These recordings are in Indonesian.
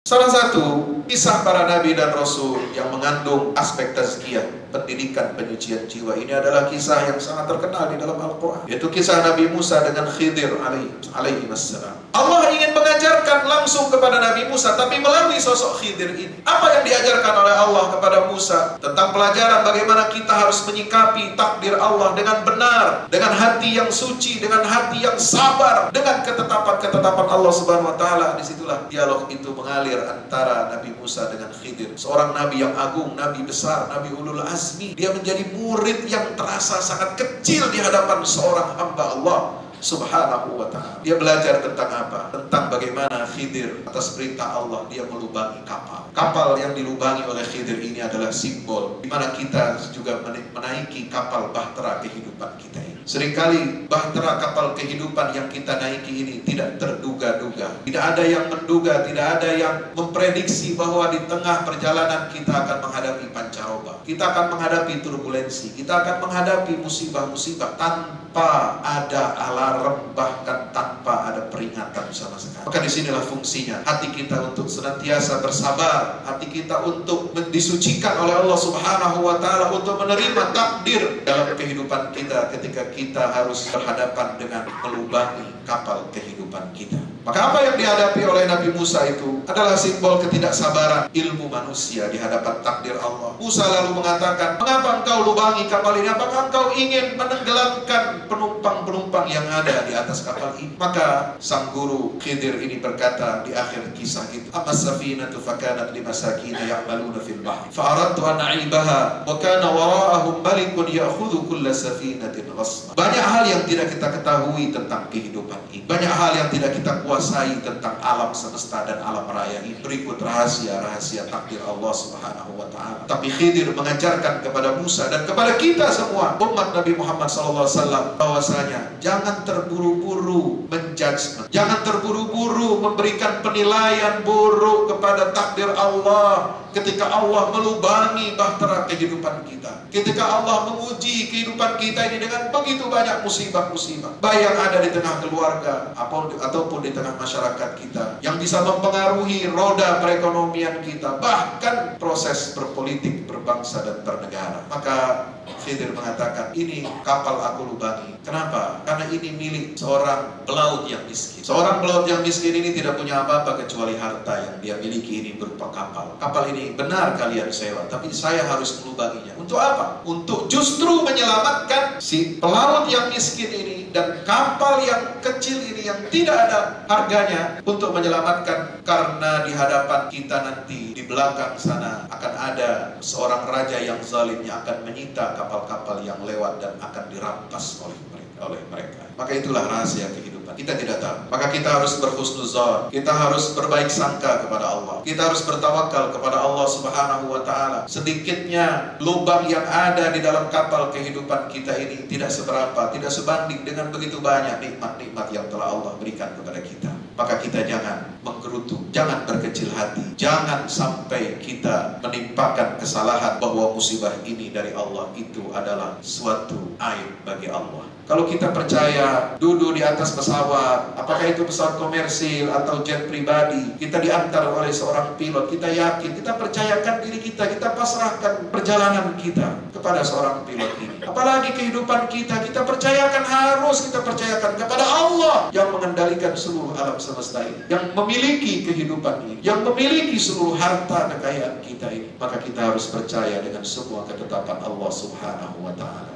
Salah satu kisah para nabi dan rasul yang mengandung aspek tazkiyah, pendidikan, penyucian jiwa ini adalah kisah yang sangat terkenal di dalam Al-Quran, yaitu kisah Nabi Musa dengan Khidir alaihi wassalam. Allah ingin mengajarkan langsung kepada Nabi Musa, tapi melalui sosok Khidir ini. Apa yang diajarkan oleh Allah kepada Musa? Tentang pelajaran bagaimana kita harus menyikapi takdir Allah dengan benar, dengan hati yang suci, dengan hati yang sabar, dengan ketetapan-ketetapan Allah Subhanahu wa Ta'ala. Disitulah dialog itu mengalir antara Nabi Musa dengan Khidir, seorang nabi yang agung, nabi besar, nabi ulul azmi. Dia menjadi murid yang terasa sangat kecil di hadapan seorang hamba Allah Subhanahu wa Ta'ala. Dia belajar tentang apa? Tentang bagaimana Khidir atas perintah Allah dia melubangi kapal. Kapal yang dilubangi oleh Khidir ini adalah simbol di mana kita juga menaiki kapal bahtera kehidupan kita ini. Seringkali bahtera kapal kehidupan yang kita naiki ini tidak terduga-duga. Tidak ada yang menduga, tidak ada yang memprediksi bahwa di tengah perjalanan kita akan menghadapi pancaroba, kita akan menghadapi turbulensi, kita akan menghadapi musibah-musibah tanpa ada alarm, bahkan tanpa ada peringatan sama sekali. Maka disinilah fungsinya hati kita untuk senantiasa bersabar, hati kita untuk disucikan oleh Allah Subhanahu wa Ta'ala, untuk menerima takdir dalam kehidupan kita ketika kita harus berhadapan dengan melubangi kapal kehidupan kita. Maka apa yang dihadapi oleh Nabi Musa itu adalah simbol ketidaksabaran ilmu manusia di hadapan takdir Allah. Musa lalu mengatakan, mengapa engkau lubangi kapal ini? Apakah engkau ingin menenggelamkan penumpang-penumpang yang ada di atas kapal ini? Maka sang guru Khidir ini berkata di akhir kisah itu, amma safinatu fakanat limasakina ya'maluna fil bahri fa'aradtu an a'ibaha wa kana wara'ahum malikun ya'khudhu kulla safinatin ghasba. Banyak hal yang tidak kita ketahui tentang kehidupan ini, banyak hal yang tidak kita kuasai tentang alam semesta dan alam raya ini. Berikut rahasia-rahasia takdir Allah Subhanahu wa Ta'ala. Tapi Khidir mengajarkan kepada Musa dan kepada kita semua umat Nabi Muhammad SAW bahwasanya jangan terburu-buru menjudgment, jangan terburu-buru memberikan penilaian buruk kepada takdir Allah ketika Allah melubangi bahtera kehidupan kita, ketika Allah menguji kehidupan kita ini dengan begitu banyak musibah-musibah, baik yang ada di tengah keluarga ataupun di tengah masyarakat kita, yang bisa mempengaruhi roda perekonomian kita, bahkan proses berpolitik, berbangsa dan bernegara. Maka Khidir mengatakan, ini kapal aku lubangi. Kenapa? Karena ini milik seorang pelaut yang miskin. Seorang pelaut yang miskin ini tidak punya apa-apa kecuali harta yang dia miliki ini berupa kapal. Kapal ini benar kalian sewa, tapi saya harus melubanginya. Untuk apa? Untuk justru menyelamatkan si pelaut yang miskin ini dan kapal yang kecil ini yang tidak ada harganya, untuk menyelamatkan. Karena di hadapan kita nanti di belakang sana akan ada seorang raja yang zalim yang akan menyita kapal-kapal yang lewat dan akan dirampas oleh mereka. Maka itulah rahasia kehidupan. Kita tidak tahu. Maka kita harus berhusnuzon. Kita harus berbaik sangka kepada Allah. Kita harus bertawakal kepada Allah Subhanahu wa Ta'ala. Sedikitnya lubang yang ada di dalam kapal kehidupan kita ini tidak seberapa, tidak sebanding dengan begitu banyak nikmat-nikmat yang telah Allah berikan kepada kita. Maka kita jangan menggerutu, jangan berkecil hati, jangan sampai kita menimpakan kesalahan bahwa musibah ini dari Allah itu adalah suatu aib bagi Allah. Kalau kita percaya duduk di atas pesawat, apakah itu pesawat komersil atau jet pribadi, kita diantar oleh seorang pilot, kita yakin, kita percayakan diri kita, kita pasrahkan perjalanan kita kepada seorang pilot ini. Apalagi kehidupan kita, kita harus percayakan kepada Allah yang mengendalikan seluruh alam semesta ini, yang memiliki kehidupan ini, yang memiliki seluruh harta kekayaan kita ini. Maka kita harus percaya dengan semua ketetapan Allah Subhanahu wa Ta'ala.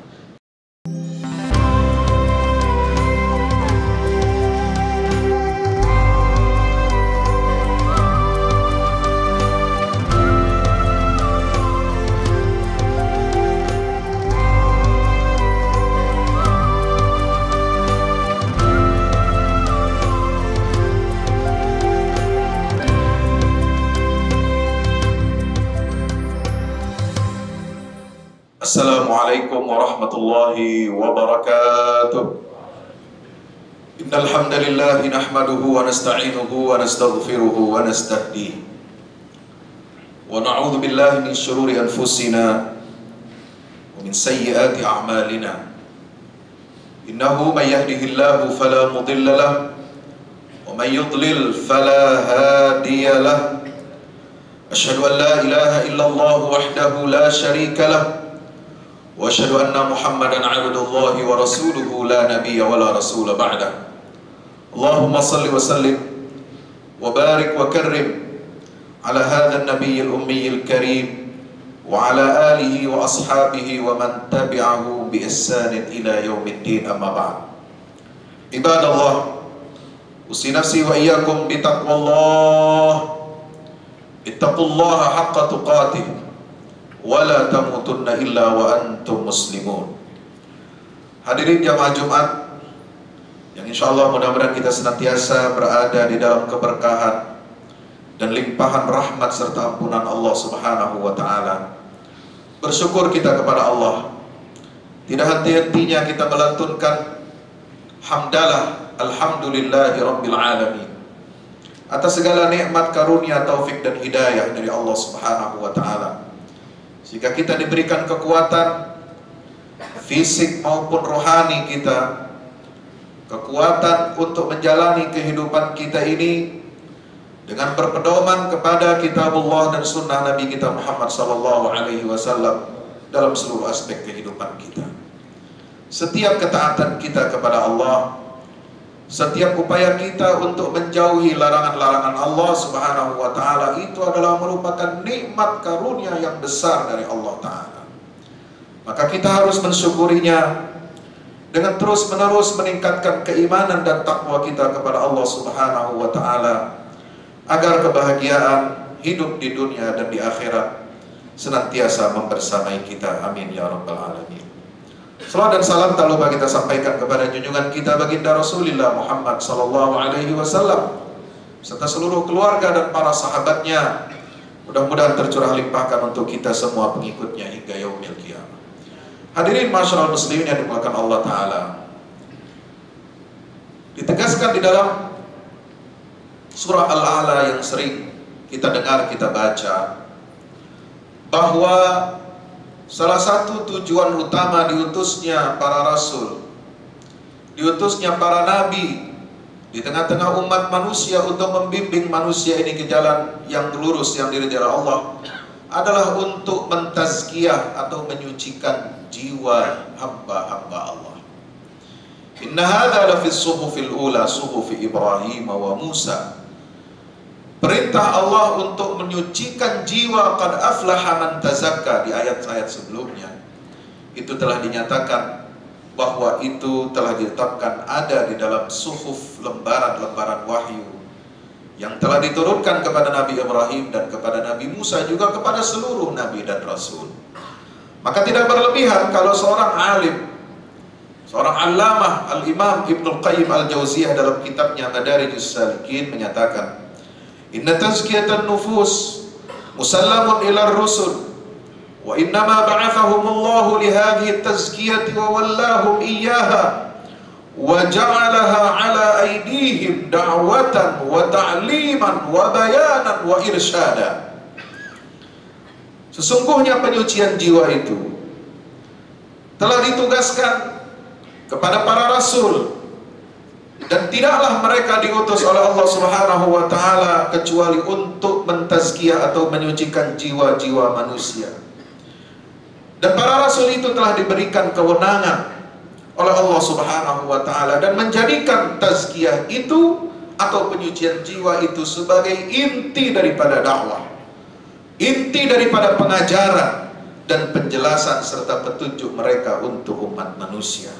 Assalamualaikum warahmatullahi wabarakatuh. Innal hamdalillah nahmaduhu wa nasta'inuhu wa nastaghfiruhu wa nastahdihi wa na'udzu billahi min shururi anfusina wa min sayyiati a'malina. Innahu may yahdihillahu fala mudilla lahu wa may yudlil fala hadiya lahu. أشهد أن لا إله إلا الله وحده لا شريك له وأشهد أن محمدا عبد الله ورسوله لا نبي ولا رسول بعده اللهم صل وسلم وبارك وكرم على هذا النبي الأمي الكريم وعلى آله وأصحابه ومن تبعه بإحسان إلى يوم الدين أما بعد عباد الله أوصي نفسي وإياكم بتقوى الله اتقوا الله حق تقاته ولا تموتن إلا وأنتم مسلمون. Hadirin jamaah Jumat yang insyaallah mudah-mudahan kita senantiasa berada di dalam keberkahan dan limpahan rahmat serta ampunan Allah Subhanahu wa taala. Bersyukur kita kepada Allah. Tidak henti-hentinya kita melantunkan hamdalah alhamdulillahi rabbil alamin atas segala nikmat karunia, taufik dan hidayah dari Allah Subhanahu wa taala. Jika kita diberikan kekuatan fisik maupun rohani kita, kekuatan untuk menjalani kehidupan kita ini dengan berpedoman kepada kitabullah dan sunnah Nabi kita Muhammad sallallahu alaihi wasallam dalam seluruh aspek kehidupan kita. Setiap ketaatan kita kepada Allah, setiap upaya kita untuk menjauhi larangan-larangan Allah Subhanahu wa taala itu adalah merupakan nikmat karunia yang besar dari Allah taala. Maka kita harus mensyukurinya dengan terus-menerus meningkatkan keimanan dan takwa kita kepada Allah Subhanahu wa taala agar kebahagiaan hidup di dunia dan di akhirat senantiasa membersamai kita. Amin ya rabbal alamin. Salawat dan salam tak lupa kita sampaikan kepada junjungan kita baginda Rasulullah Muhammad sallallahu alaihi wasallam serta seluruh keluarga dan para sahabatnya. Mudah-mudahan tercurah limpahkan untuk kita semua pengikutnya hingga yaumil qiyamah. Hadirin masyarul muslimin yang dimuliakan Allah taala. Ditegaskan di dalam surah Al-A'la yang sering kita dengar, kita baca, bahwa salah satu tujuan utama diutusnya para rasul, diutusnya para nabi di tengah-tengah umat manusia untuk membimbing manusia ini ke jalan yang lurus yang diridhai Allah adalah untuk mentazkiyah atau menyucikan jiwa hamba-hamba Allah. Inna hadza la fi suhufil ula suhufi Ibrahim wa Musa. Perintah Allah untuk menyucikan jiwa qad aflaha man tazakka di ayat-ayat sebelumnya itu telah dinyatakan bahwa itu telah ditetapkan ada di dalam suhuf, lembaran-lembaran wahyu yang telah diturunkan kepada Nabi Ibrahim dan kepada Nabi Musa, juga kepada seluruh nabi dan rasul. Maka tidak berlebihan kalau seorang alim, seorang allamah, al-Imam Ibnu Qayyim al-Jauziyah dalam kitabnya Madarijus Salikin menyatakan, inna tazkiyatan nufus musallamun ila rusul wa innama ba'athahumullahu lihadhihi tazkiyati wa wallahum iyyaha wa ja'alaha ala aydihim da'watan wa ta'liman wa bayanan wa irsyada. Sesungguhnya penyucian jiwa itu telah ditugaskan kepada para rasul, dan tidaklah mereka diutus oleh Allah Subhanahu wa taala kecuali untuk mentazkiyah atau menyucikan jiwa-jiwa manusia. Dan para rasul itu telah diberikan kewenangan oleh Allah Subhanahu wa taala dan menjadikan tazkiyah itu atau penyucian jiwa itu sebagai inti daripada dakwah, inti daripada pengajaran dan penjelasan serta petunjuk mereka untuk umat manusia.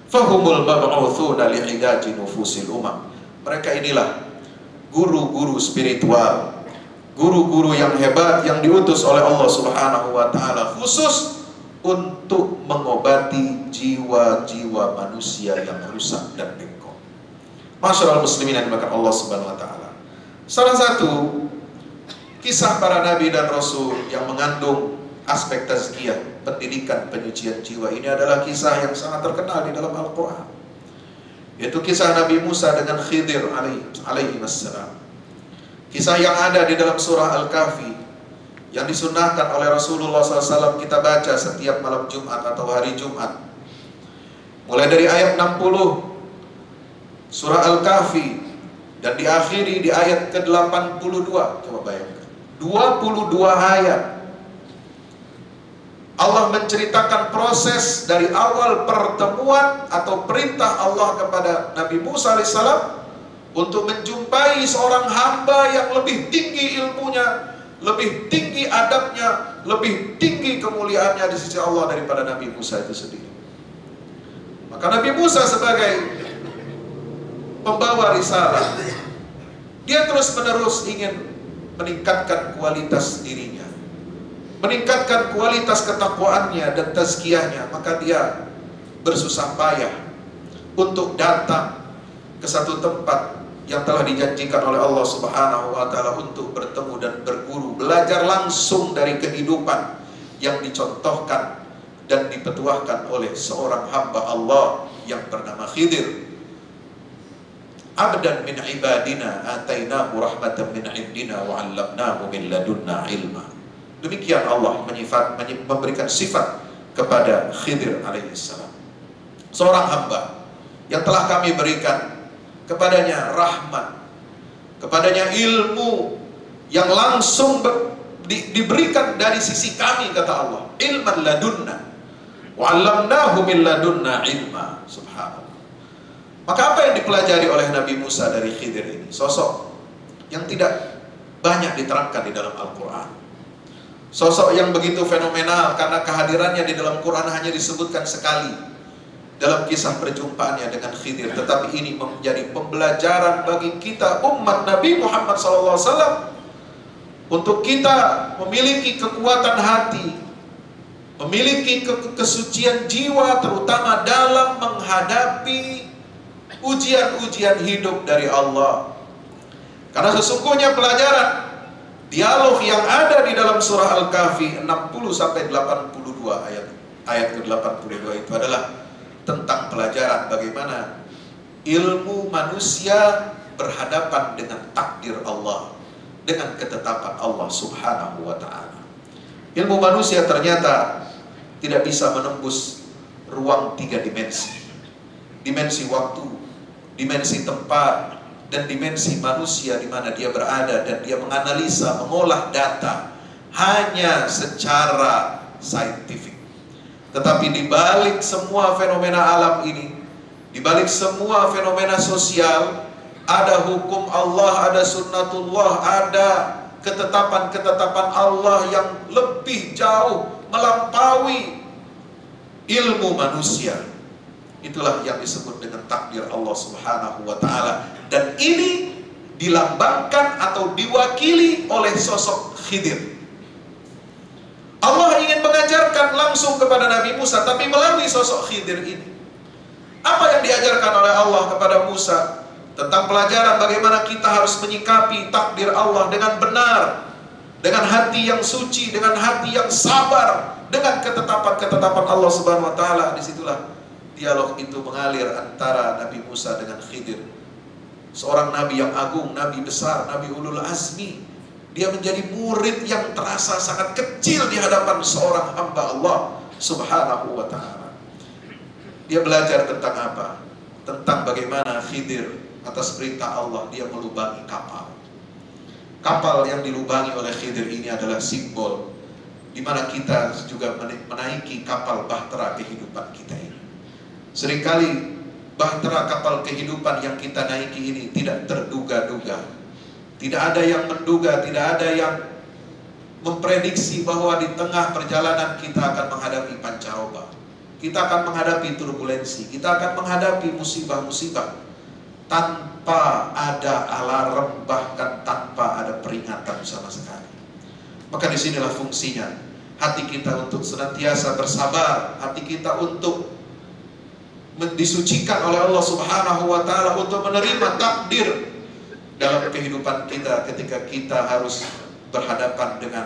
Fahumul mab'utsuna li'idaji nufusil umam. Mereka inilah guru-guru spiritual, guru-guru yang hebat yang diutus oleh Allah Subhanahu wa taala khusus untuk mengobati jiwa-jiwa manusia yang rusak dan bengkok. Masyaallah muslimin yang dimakan Allah Subhanahu wa taala. Salah satu kisah para nabi dan rasul yang mengandung aspek tazkiyah, pendidikan penyucian jiwa ini adalah kisah yang sangat terkenal di dalam Al-Quran, yaitu kisah Nabi Musa dengan Khidir alaihi wassalam. Kisah yang ada di dalam surah Al-Kahfi yang disunahkan oleh Rasulullah SAW kita baca setiap malam Jumat atau hari Jumat, mulai dari ayat 60 surah Al-Kahfi dan diakhiri di ayat ke-82. Coba bayangkan, 22 ayat Allah menceritakan proses dari awal pertemuan atau perintah Allah kepada Nabi Musa alaihissalam untuk menjumpai seorang hamba yang lebih tinggi ilmunya, lebih tinggi adabnya, lebih tinggi kemuliaannya di sisi Allah daripada Nabi Musa itu sendiri. Maka Nabi Musa sebagai pembawa risalah, dia terus-menerus ingin meningkatkan kualitas dirinya, meningkatkan kualitas ketakwaannya dan tazkiyahnya. Maka dia bersusah payah untuk datang ke satu tempat yang telah dijanjikan oleh Allah Subhanahu wa Ta'ala untuk bertemu dan berguru, belajar langsung dari kehidupan yang dicontohkan dan dipetuahkan oleh seorang hamba Allah yang bernama Khidir. Abdan min ibadina atainahu rahmatan min indina wa 'allamnahu min ladunna ilma. Demikian Allah memberikan sifat kepada Khidir alaihissalam, seorang hamba yang telah kami berikan kepadanya rahmat, kepadanya ilmu yang langsung diberikan dari sisi kami, kata Allah, ilman ladunna wa 'allamnahu min ladunna ilma. Subhanallah. Maka apa yang dipelajari oleh Nabi Musa dari Khidir ini? Sosok yang tidak banyak diterangkan di dalam Al-Quran, sosok yang begitu fenomenal karena kehadirannya di dalam Quran hanya disebutkan sekali dalam kisah perjumpaannya dengan Khidir. Tetapi ini menjadi pembelajaran bagi kita umat Nabi Muhammad SAW untuk kita memiliki kekuatan hati, memiliki kesucian jiwa, terutama dalam menghadapi ujian-ujian hidup dari Allah. Karena sesungguhnya pelajaran dialog yang ada di dalam surah Al-Kahfi 60-82 ayat ke-82 itu adalah tentang pelajaran bagaimana ilmu manusia berhadapan dengan takdir Allah, dengan ketetapan Allah Subhanahu wa Ta'ala. Ilmu manusia ternyata tidak bisa menembus ruang 3 dimensi, dimensi waktu, dimensi tempat, dan dimensi manusia di mana dia berada, dan dia menganalisa, mengolah data hanya secara saintifik. Tetapi di balik semua fenomena alam ini, di balik semua fenomena sosial, ada hukum Allah, ada sunnatullah, ada ketetapan-ketetapan Allah yang lebih jauh melampaui ilmu manusia. Itulah yang disebut dengan takdir Allah Subhanahu wa Ta'ala. Dan ini dilambangkan atau diwakili oleh sosok Khidir. Allah ingin mengajarkan langsung kepada Nabi Musa, tapi melalui sosok Khidir ini. Apa yang diajarkan oleh Allah kepada Musa tentang pelajaran bagaimana kita harus menyikapi takdir Allah dengan benar, dengan hati yang suci, dengan hati yang sabar, dengan ketetapan-ketetapan Allah Subhanahu wa Ta'ala. Disitulah dialog itu mengalir antara Nabi Musa dengan Khidir, seorang nabi yang agung, nabi besar, nabi ulul azmi. Dia menjadi murid yang terasa sangat kecil di hadapan seorang hamba Allah Subhanahu wa Ta'ala. Dia belajar tentang apa? Tentang bagaimana Khidir atas perintah Allah dia melubangi kapal. Kapal yang dilubangi oleh Khidir ini adalah simbol di mana kita juga menaiki kapal bahtera kehidupan kita ini. Seringkali bahtera kapal kehidupan yang kita naiki ini tidak terduga-duga. Tidak ada yang menduga, tidak ada yang memprediksi bahwa di tengah perjalanan kita akan menghadapi pancaroba, kita akan menghadapi turbulensi, kita akan menghadapi musibah-musibah tanpa ada alarm, bahkan tanpa ada peringatan sama sekali. Maka disinilah fungsinya hati kita untuk senantiasa bersabar, hati kita untuk disucikan oleh Allah Subhanahu wa Ta'ala, untuk menerima takdir dalam kehidupan kita ketika kita harus berhadapan dengan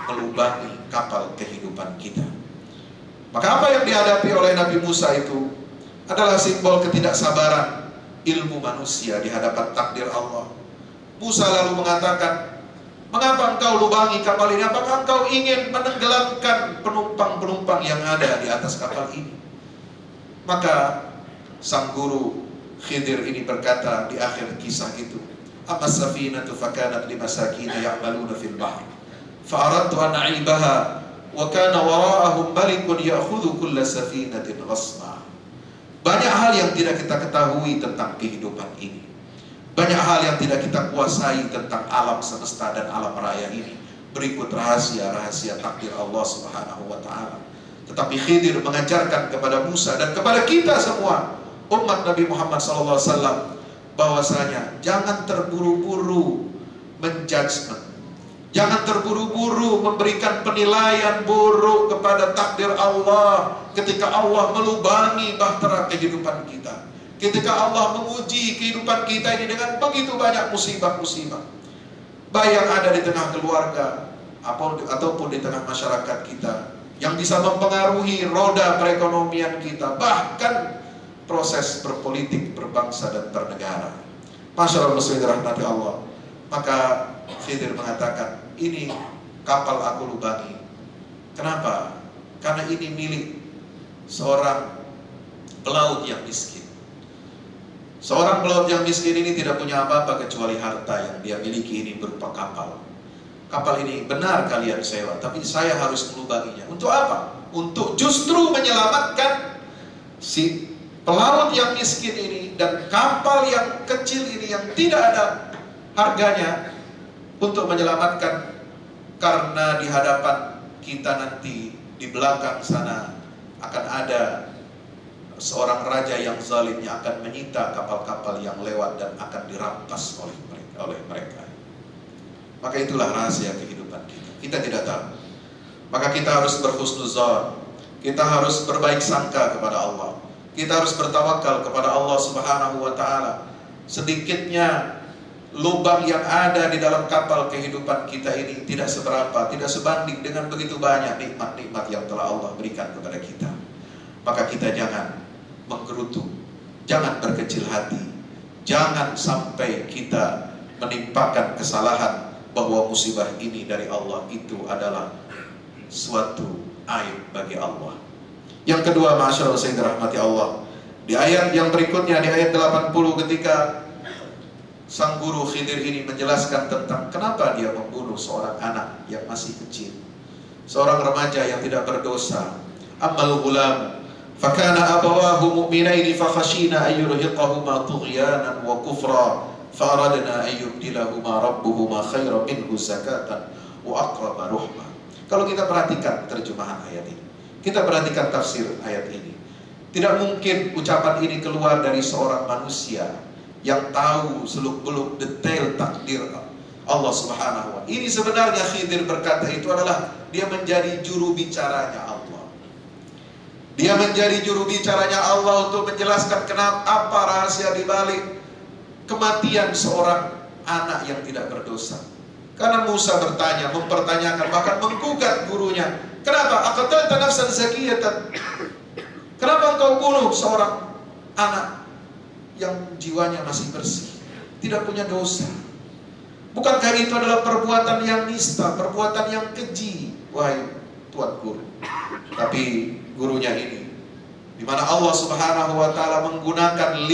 melubangi kapal kehidupan kita. Maka apa yang dihadapi oleh Nabi Musa itu adalah simbol ketidaksabaran ilmu manusia di hadapan takdir Allah. Musa lalu mengatakan, "Mengapa engkau lubangi kapal ini? Apakah engkau ingin menenggelamkan penumpang-penumpang yang ada di atas kapal ini?" Maka sang guru Khidir ini berkata di akhir kisah itu, Amma safinatu fakanat limasakin ya'maluna fil bahr fa aradtu an a'ibaha wa kana wara'ahum malikun ya'khudhu kulla safinatin ghasba. Banyak hal yang tidak kita ketahui tentang kehidupan ini. Banyak hal yang tidak kita kuasai tentang alam semesta dan alam raya ini. Berikut rahasia-rahasia takdir Allah Subhanahu wa ta'ala. Tetapi Khidir mengajarkan kepada Musa dan kepada kita semua, umat Nabi Muhammad SAW, bahwasanya jangan terburu-buru menjudgment. Jangan terburu-buru memberikan penilaian buruk kepada takdir Allah ketika Allah melubangi bahtera kehidupan kita. Ketika Allah menguji kehidupan kita ini dengan begitu banyak musibah-musibah, baik yang ada di tengah keluarga ataupun di tengah masyarakat kita, yang bisa mempengaruhi roda perekonomian kita, bahkan proses berpolitik, berbangsa dan bernegara. Masyaallah muslimin rahmati Allah. Maka Khidir mengatakan, ini kapal aku lubangi. Kenapa? Karena ini milik seorang pelaut yang miskin. Seorang pelaut yang miskin ini tidak punya apa-apa kecuali harta yang dia miliki ini berupa kapal. Kapal ini benar kalian sewa, tapi saya harus melubanginya. Untuk apa? Untuk justru menyelamatkan si pelaut yang miskin ini dan kapal yang kecil ini yang tidak ada harganya, untuk menyelamatkan, karena di hadapan kita nanti di belakang sana akan ada seorang raja yang zalim yang akan menyita kapal-kapal yang lewat dan akan dirampas oleh mereka. Maka itulah rahasia kehidupan kita. Kita tidak tahu. Maka kita harus berhusnuzon. Kita harus berbaik sangka kepada Allah. Kita harus bertawakal kepada Allah Subhanahu wa ta'ala. Sedikitnya lubang yang ada di dalam kapal kehidupan kita ini tidak seberapa, tidak sebanding dengan begitu banyak nikmat-nikmat yang telah Allah berikan kepada kita. Maka kita jangan menggerutu, jangan berkecil hati, jangan sampai kita menimpakan kesalahan bahwa musibah ini dari Allah itu adalah suatu aib bagi Allah. Yang kedua, masyaallah saya dirahmati Allah, di ayat yang berikutnya, di ayat 80, ketika sang guru Khidir ini menjelaskan tentang kenapa dia membunuh seorang anak yang masih kecil, seorang remaja yang tidak berdosa. Ammal ghulam fakana abawahu mu'minaini fakhashina ayyurhiqahuma tughyanan wa kufra fa'aradna ayyubdilahuma rabbuhuma khairan minhu zakatan wa aqraba ruhma. Kalau kita perhatikan terjemahan ayat ini, kita perhatikan tafsir ayat ini, tidak mungkin ucapan ini keluar dari seorang manusia yang tahu seluk-beluk detail takdir Allah Subhanahu wa ta'ala. Ini sebenarnya Khidir berkata itu adalah dia menjadi juru bicaranya Allah. Dia menjadi juru bicaranya Allah untuk menjelaskan apa rahasia di balik kematian seorang anak yang tidak berdosa. Karena Musa bertanya, mempertanyakan, bahkan menggugat gurunya, kenapa aqtalta nafsan zakiyatan? Kenapa engkau bunuh seorang anak yang jiwanya masih bersih, tidak punya dosa? Bukankah itu adalah perbuatan yang nista, perbuatan yang keji, wahai Tuan Guru? Tapi gurunya ini, di mana Allah Subhanahu wa ta'ala menggunakan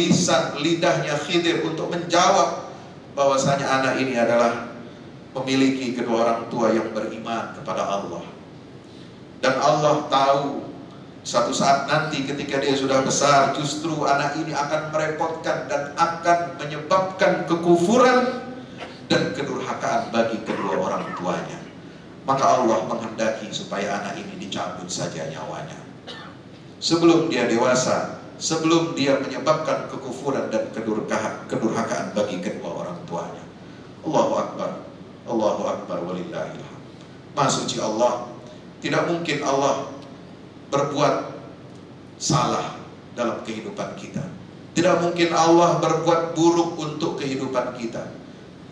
lidahnya Khidir untuk menjawab bahwasanya anak ini adalah memiliki kedua orang tua yang beriman kepada Allah. Dan Allah tahu suatu saat nanti ketika dia sudah besar, justru anak ini akan merepotkan dan akan menyebabkan kekufuran dan kedurhakaan bagi kedua orang tuanya. Maka Allah menghendaki supaya anak ini dicabut saja nyawanya sebelum dia dewasa, sebelum dia menyebabkan kekufuran dan kedurhakaan bagi kedua orang tuanya. Allahu Akbar, Allahu Akbar walillahil hamd. Maha suci Allah. Tidak mungkin Allah berbuat salah dalam kehidupan kita. Tidak mungkin Allah berbuat buruk untuk kehidupan kita.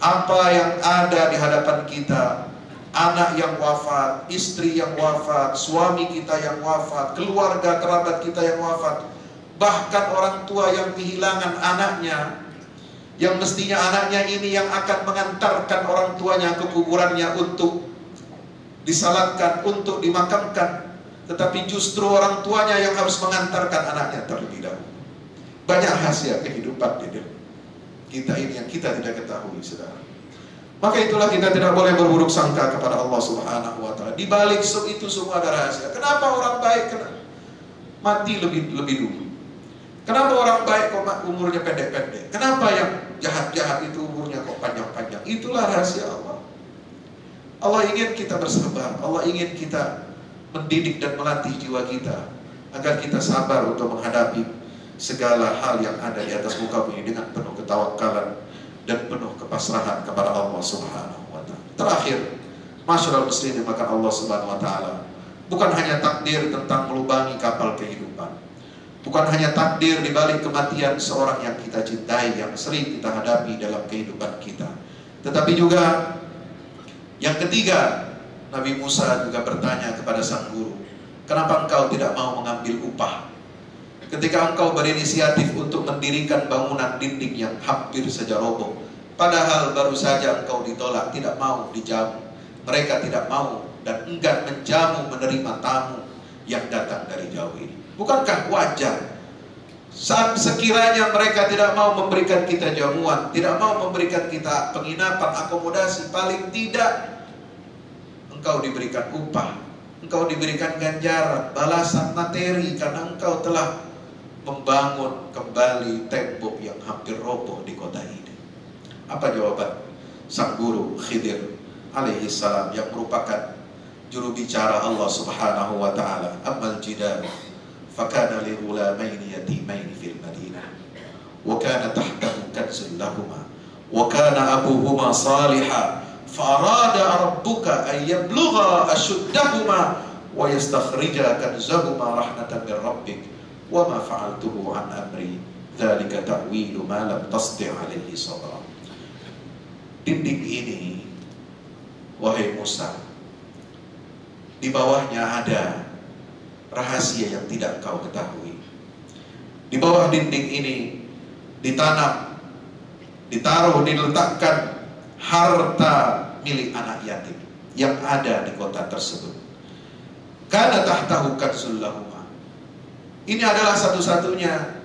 Apa yang ada di hadapan kita, anak yang wafat, istri yang wafat, suami kita yang wafat, keluarga kerabat kita yang wafat, bahkan orang tua yang kehilangan anaknya, yang mestinya anaknya ini yang akan mengantarkan orang tuanya ke kuburannya untuk disalatkan, untuk dimakamkan, tetapi justru orang tuanya yang harus mengantarkan anaknya terlebih dahulu. Banyak rahasia kehidupan di dalam. kita ini yang kita tidak ketahui, saudara. Maka itulah kita tidak boleh berburuk sangka kepada Allah Subhanahu wa Ta'ala. Di balik itu semua ada rahasia. Kenapa orang baik mati lebih dulu? Kenapa orang baik kok umurnya pendek-pendek? Kenapa yang jahat-jahat itu umurnya kok panjang-panjang? Itulah rahasia Allah. Allah ingin kita bersabar. Allah ingin kita mendidik dan melatih jiwa kita agar kita sabar untuk menghadapi segala hal yang ada di atas muka bumi dengan penuh ketawakalan dan penuh kepasrahan kepada Allah Subhanahu wa Ta'ala. Terakhir, masyarakat muslim dimakan Allah Subhanahu wa Ta'ala, bukan hanya takdir tentang melubangi kapal kehidupan, bukan hanya takdir di balik kematian seorang yang kita cintai, yang sering kita hadapi dalam kehidupan kita, tetapi juga yang ketiga, Nabi Musa juga bertanya kepada sang guru, kenapa engkau tidak mau mengambil upah ketika engkau berinisiatif untuk mendirikan bangunan dinding yang hampir saja roboh, padahal baru saja engkau ditolak, tidak mau dijamu, mereka tidak mau dan enggan menjamu menerima tamu yang datang dari jauh ini. Bukankah wajar sekiranya mereka tidak mau memberikan kita jamuan, tidak mau memberikan kita penginapan, akomodasi, paling tidak engkau diberikan upah, engkau diberikan ganjaran, balasan materi karena engkau telah membangun kembali tembok yang hampir roboh di kota ini. Apa jawaban sang guru Khidir alaihi salam yang merupakan juru bicara Allah Subhanahu wa Ta'ala? Ammal jidar fakana li ghulamaini yatimaini fil Madinah wa kana tahtahu kanzun lahuma wa kana abuhuma salihah fa arada rabbuka an yablugha ashuddahuma wa yastakhrija kanzahuma rahmatan min rabbik wa ma fa'altuhu an amri dzalika ta'wilu ma lam tasti' alaihi sabra. Dinding ini, wahai Musa, di bawahnya ada rahasia yang tidak kau ketahui. Di bawah dinding ini ditanam, ditaruh, diletakkan harta milik anak yatim yang ada di kota tersebut. Kana tahtahu kanzul lahuma. Ini adalah satu-satunya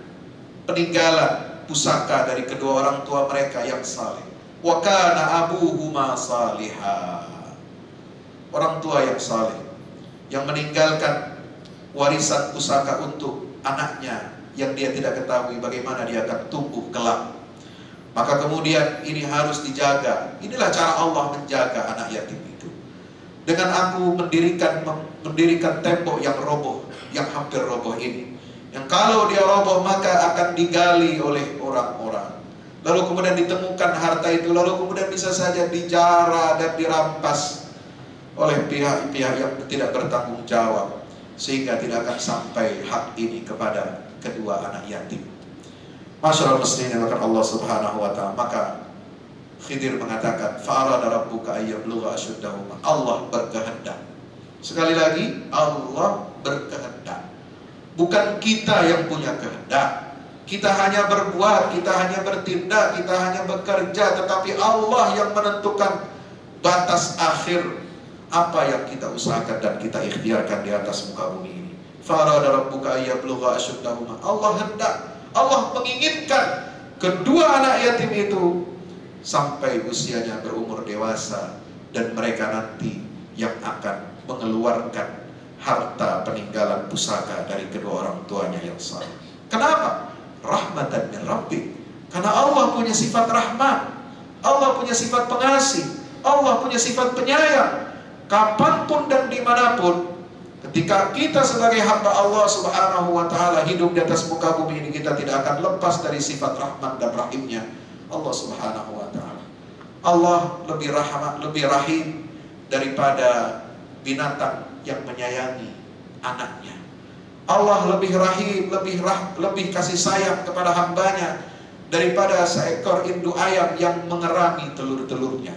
peninggalan pusaka dari kedua orang tua mereka yang saleh. Wa kana abuhuma salihah. Orang tua yang saleh yang meninggalkan warisan pusaka untuk anaknya yang dia tidak ketahui bagaimana dia akan tumbuh kelak. Maka kemudian ini harus dijaga. Inilah cara Allah menjaga anak yatim itu. Dengan aku mendirikan tembok yang roboh, yang hampir roboh ini, yang kalau dia roboh maka akan digali oleh orang-orang, lalu kemudian ditemukan harta itu, lalu kemudian bisa saja dijara dan dirampas oleh pihak-pihak yang tidak bertanggung jawab, sehingga tidak akan sampai hak ini kepada kedua anak yatim. Masyaallah muslimin yang Allah Subhanahu wa Ta'ala. Maka Khidir mengatakan, fa'arada rabbuka ayyablugha ashuddahuma. Allah berkehendak. Sekali lagi, Allah berkehendak. Bukan kita yang punya kehendak. Kita hanya berbuat, kita hanya bertindak, kita hanya bekerja, tetapi Allah yang menentukan batas akhir apa yang kita usahakan dan kita ikhtiarkan di atas muka bumi ini. Fa'arada rabbuka ayyablugha ashuddahuma. Allah hendak, Allah menginginkan kedua anak yatim itu sampai usianya berumur dewasa, dan mereka nanti yang akan mengeluarkan harta peninggalan pusaka dari kedua orang tuanya yang saleh. Kenapa? Rahmatan min rabbik. Karena Allah punya sifat rahmat, Allah punya sifat pengasih, Allah punya sifat penyayang. Kapanpun dan dimanapun, ketika kita sebagai hamba Allah Subhanahu wa Ta'ala hidup di atas muka bumi ini, kita tidak akan lepas dari sifat rahmat dan rahimnya Allah Subhanahu wa Ta'ala. Allah lebih rahmat, lebih rahim daripada binatang yang menyayangi anaknya. Allah lebih rahim, lebih kasih sayang kepada hambanya daripada seekor induk ayam yang mengerami telur-telurnya.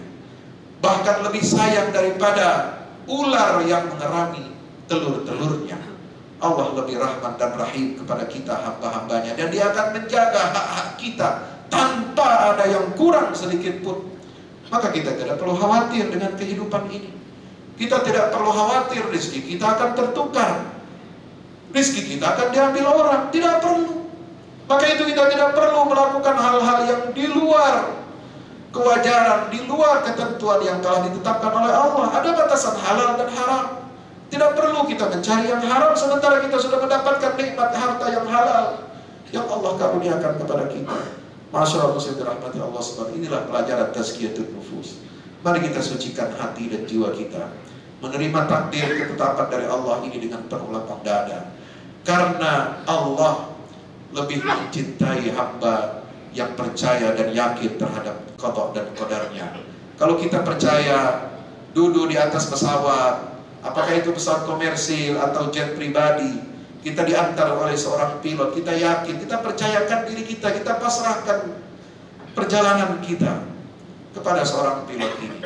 Bahkan lebih sayang daripada ular yang mengerami telur-telurnya. Allah lebih rahman dan rahim kepada kita hamba-hambanya, dan Dia akan menjaga hak-hak kita tanpa ada yang kurang sedikit pun. Maka kita tidak perlu khawatir dengan kehidupan ini. Kita tidak perlu khawatir rezeki kita akan tertukar, rezeki kita akan diambil orang. Tidak perlu. Maka itu kita tidak perlu melakukan hal-hal yang di luar kewajaran, di luar ketentuan yang telah ditetapkan oleh Allah. Ada batasan halal dan haram. Tidak perlu kita mencari yang haram sementara kita sudah mendapatkan nikmat harta yang halal yang Allah karuniakan kepada kita. Masyaallah, muslimin dirahmati Allah subhanahu. Inilah pelajaran tazkiyatun nufus. Mari kita sucikan hati dan jiwa kita, menerima takdir ketetapan dari Allah ini dengan penuh lapang dada. Karena Allah lebih mencintai hamba yang percaya dan yakin terhadap qada dan qadarnya. Kalau kita percaya duduk di atas pesawat, apakah itu pesawat komersil atau jet pribadi, kita diantar oleh seorang pilot, kita yakin, kita percayakan diri kita, kita pasrahkan perjalanan kita kepada seorang pilot ini.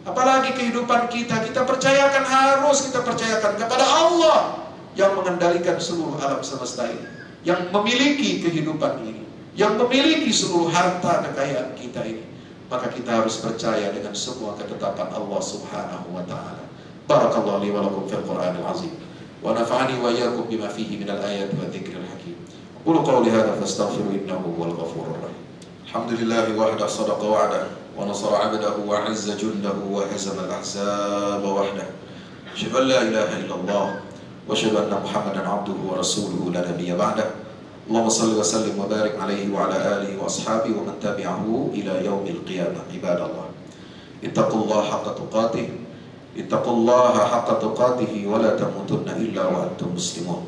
Apalagi kehidupan kita, kita percayakan, harus kita percayakan kepada Allah yang mengendalikan seluruh alam semesta ini, yang memiliki kehidupan ini, yang memiliki seluruh harta kekayaan kita ini. Maka kita harus percaya dengan semua ketetapan Allah subhanahu wa ta'ala. Barakallahu li wa lakum fil Qur'anil azim, wa nafa'ani wa iyyakum bima fihi minal ayati wa dzikril hakim. Qulu qawli hadza fastaghfiru innahu huwal ghafurur rahim. Alhamdulillahi wahda sadaqa wa'dah wa nasara 'abdahu wa 'azza jundahu wa hazama al-ahzaba wahdah. Asyhadu an la ilaha illallah wa asyhadu anna Muhammadan 'abduhu wa rasuluhu la nabiyya ba'dah. Allahumma salli wa sallim wa barik alaihi wa ala alihi wa ashabihi wa man tabi'ahu ila yaumil qiyamah. Ibadallah, ittaqullaha haqqa tuqatih, ittaqullaha haqqa tuqatih wa la tamutunna illa wa antum muslimun.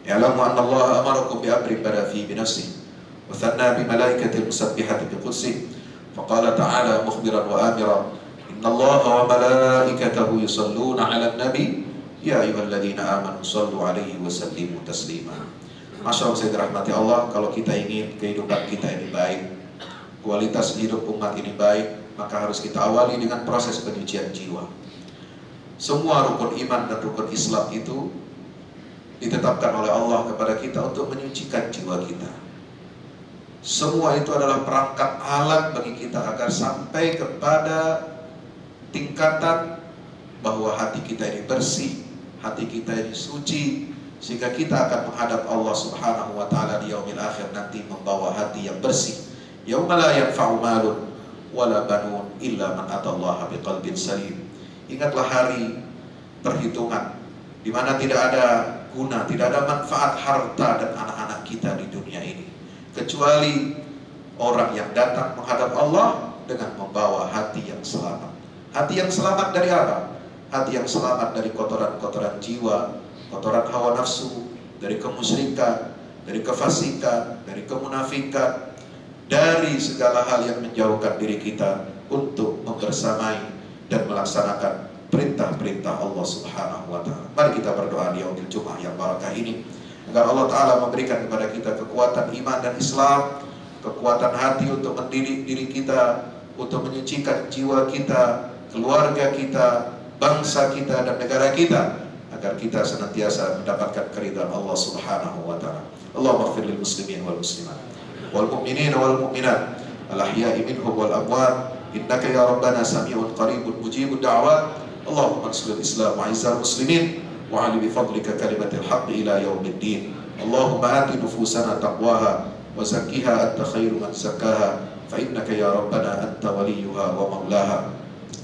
I'lamu anna Allah amarakum bi amrin bada fi bi nafsihi wa thanna bi malaikatil musabbihati bi qudsihi. Faqala ta'ala mukhbiran wa amira, inna Allah wa malaikatahu yusalluna 'alan nabi ya ayyuhalladzina amanu sallu 'alaihi wa sallimu taslima. Masyaallah, saya dirahmati Allah. Kalau kita ingin kehidupan kita ini baik, kualitas hidup umat ini baik, maka harus kita awali dengan proses penyucian jiwa. Semua rukun iman dan rukun Islam itu ditetapkan oleh Allah kepada kita untuk menyucikan jiwa kita. Semua itu adalah perangkat alat bagi kita agar sampai kepada tingkatan bahwa hati kita ini bersih, hati kita ini suci, sehingga kita akan menghadap Allah subhanahu wa ta'ala di yaumil akhir nanti membawa hati yang bersih. Yauma la yanfa'u malun wala banun illa man atallaha biqalbin salim. Ingatlah hari perhitungan di mana tidak ada guna, tidak ada manfaat harta dan anak-anak kita di dunia ini, kecuali orang yang datang menghadap Allah dengan membawa hati yang selamat. Hati yang selamat dari apa? Hati yang selamat dari kotoran-kotoran jiwa, kotoran hawa nafsu, dari kemusyrikan, dari kefasikan, dari kemunafikan, dari segala hal yang menjauhkan diri kita untuk membersamai dan melaksanakan perintah-perintah Allah subhanahu wa ta'ala. Mari kita berdoa di yaumil Jumat yang barakah ini, agar Allah ta'ala memberikan kepada kita kekuatan iman dan Islam, kekuatan hati untuk mendidik diri kita, untuk menyucikan jiwa kita, keluarga kita, bangsa kita dan negara kita, agar kita senantiasa mendapatkan keridhaan Allah subhanahu wa ta'ala. Allahumma ighfir lil muslimin wal muslimat wal mu'minin wal mu'minat al ahya'i minhum wal amwat innaka ya rabbana sami'un qaribun mujibud da'wat. Allahumma ansuril islam wa izzal muslimin wa 'ali bi fadlika kalimatil haqqi ila yaumiddin. Allahumma ati nufusana taqwaha wa zakkiha anta khairu man zakkaha fa innaka ya rabbana anta waliyuha wa maulaha.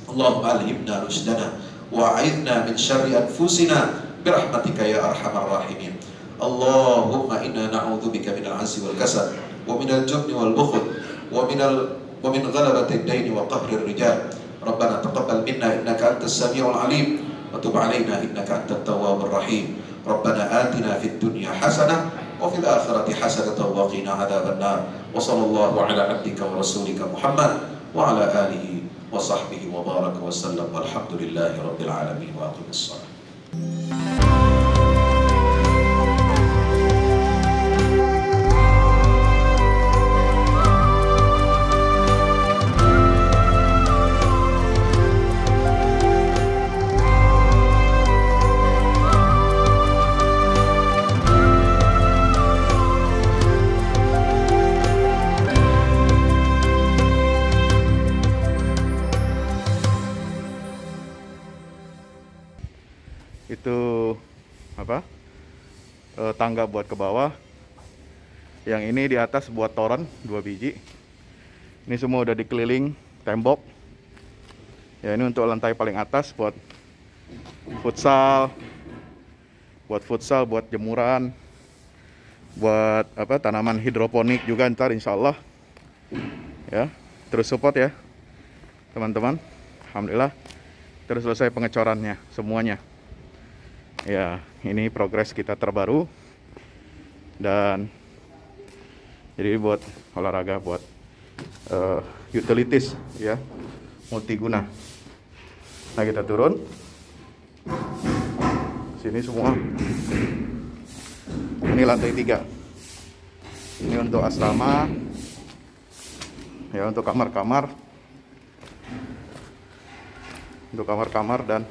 Allahumma alhimna rushdana wa'idna min syarri anfusina birahmatika ya arhamar rahimin. Allahumma inna na'udzubika minal 'azzi wal kasal wa minal jubni wal bukhl wa min ghalabati ad-daini wa qahri ar-rijal. Rabbana taqabbal minna innaka antas samiul 'alim wa tub 'alaina innaka antat tawwabur rahim. Rabbana atina fid dunya hasanah wa fil akhirati hasanah wa qina adzaban nar. Wa sallallahu ala abdika wa rasulika Muhammad wa ala alihi wa sahbihi wa baraka wa sallam walhamdulillahi rabbil alamin wa aqimis shalah. Itu apa, tangga buat ke bawah. Yang ini di atas buat toren 2 biji. Ini semua udah dikeliling tembok. Ya, ini untuk lantai paling atas buat futsal, buat jemuran, buat apa, tanaman hidroponik juga ntar insya Allah. Ya, terus support ya teman-teman. Alhamdulillah terus selesai pengecorannya semuanya. Ya, ini progres kita terbaru. Dan jadi buat olahraga, buat utilities ya, multiguna. Nah, kita turun sini semua. Ini lantai 3. Ini untuk asrama ya, untuk kamar-kamar, dan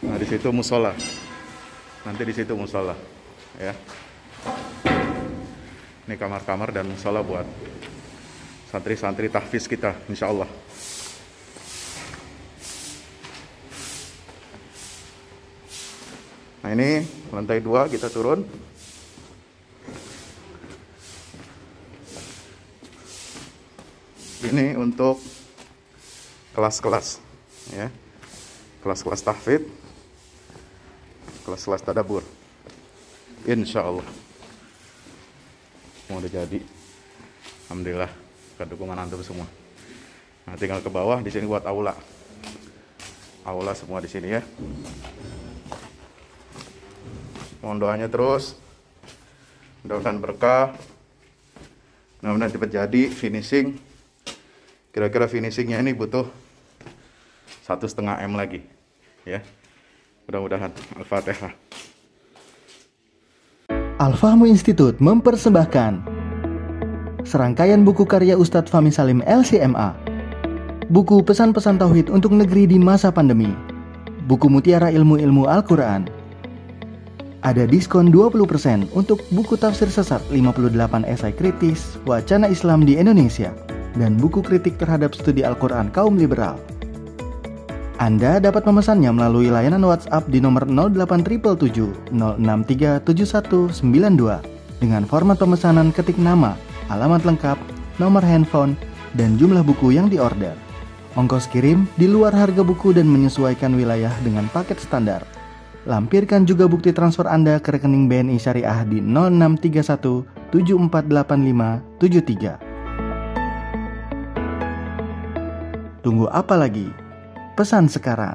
nah di situ musola. Nanti di situ musola ya. Ini kamar-kamar dan musola buat santri-santri tahfiz kita insya Allah. Nah, ini lantai 2 kita turun. Ini untuk kelas-kelas ya, kelas-kelas tahfidz, kelas-kelas tadabbur. Insya Allah mau udah jadi. Alhamdulillah berkat dukungan antum semua. Nah, tinggal ke bawah di sini buat aula semua di sini ya. Mohon doanya terus, mudah-mudahan berkah, mudah-mudahan cepat jadi finishing. Kira-kira finishingnya ini butuh 1,5 M lagi ya. Mudah-mudahan. Al-Fatihah. Al-Fahmu Institute mempersembahkan serangkaian buku karya Ustadz Fahmi Salim LCMA. Buku pesan-pesan tauhid untuk negeri di masa pandemi. Buku mutiara ilmu-ilmu Al-Quran. Ada diskon 20% untuk buku tafsir sesat 58 esai kritis wacana Islam di Indonesia dan buku kritik terhadap studi Al-Quran kaum liberal. Anda dapat memesannya melalui layanan WhatsApp di nomor 0877 063 7192 dengan format pemesanan ketik nama, alamat lengkap, nomor handphone, dan jumlah buku yang diorder. Ongkos kirim di luar harga buku dan menyesuaikan wilayah dengan paket standar. Lampirkan juga bukti transfer Anda ke rekening BNI Syariah di 0631 748573. Tunggu apa lagi? Pesan sekarang.